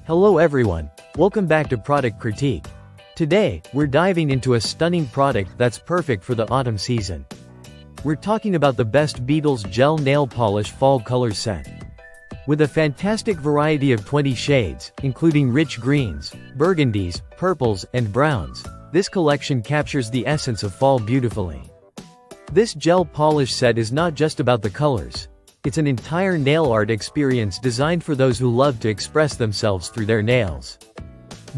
Hello everyone, welcome back to Product Critique. Today, we're diving into a stunning product that's perfect for the autumn season. We're talking about the best Beetles Gel Nail Polish Fall Color Set. With a fantastic variety of 20 shades, including rich greens, burgundies, purples, and browns, this collection captures the essence of fall beautifully. This gel polish set is not just about the colors. It's an entire nail art experience designed for those who love to express themselves through their nails.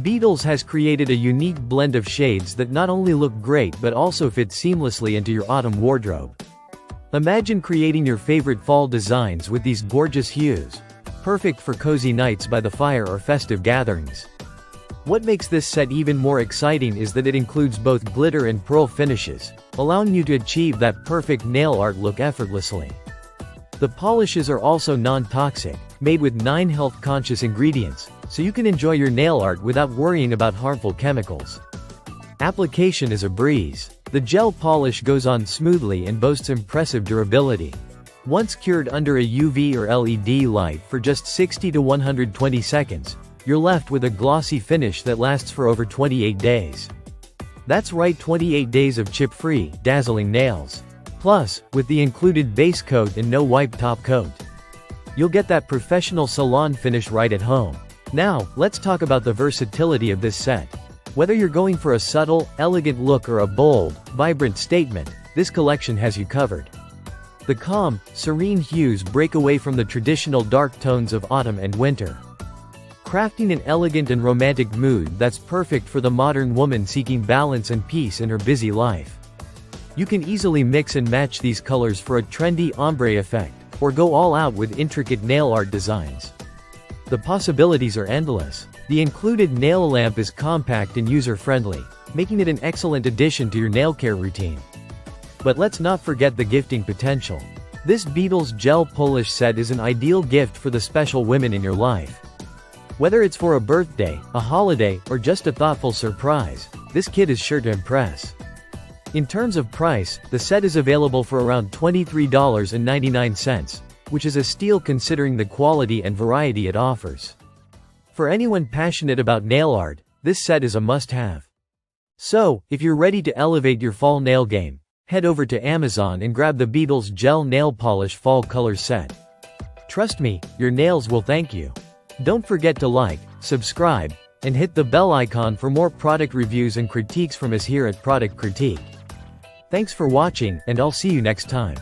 Beetles has created a unique blend of shades that not only look great but also fit seamlessly into your autumn wardrobe. Imagine creating your favorite fall designs with these gorgeous hues, perfect for cozy nights by the fire or festive gatherings. What makes this set even more exciting is that it includes both glitter and pearl finishes, allowing you to achieve that perfect nail art look effortlessly. The polishes are also non-toxic, made with 9 health-conscious ingredients, so you can enjoy your nail art without worrying about harmful chemicals. Application is a breeze. The gel polish goes on smoothly and boasts impressive durability. Once cured under a UV or LED light for just 60 to 120 seconds, you're left with a glossy finish that lasts for over 28 days. That's right, 28 days of chip-free, dazzling nails. Plus, with the included base coat and no wipe top coat, you'll get that professional salon finish right at home. Now, let's talk about the versatility of this set. Whether you're going for a subtle, elegant look or a bold, vibrant statement, this collection has you covered. The calm, serene hues break away from the traditional dark tones of autumn and winter, crafting an elegant and romantic mood that's perfect for the modern woman seeking balance and peace in her busy life. You can easily mix and match these colors for a trendy ombre effect, or go all out with intricate nail art designs. The possibilities are endless. The included nail lamp is compact and user-friendly, making it an excellent addition to your nail care routine. But let's not forget the gifting potential. This Beetles Gel Polish set is an ideal gift for the special women in your life. Whether it's for a birthday, a holiday, or just a thoughtful surprise, this kit is sure to impress. In terms of price, the set is available for around $23.99, which is a steal considering the quality and variety it offers. For anyone passionate about nail art, this set is a must-have. So, if you're ready to elevate your fall nail game, head over to Amazon and grab the Beetles Gel Nail Polish Fall Color Set. Trust me, your nails will thank you. Don't forget to like, subscribe, and hit the bell icon for more product reviews and critiques from us here at Product Critique. Thanks for watching, and I'll see you next time.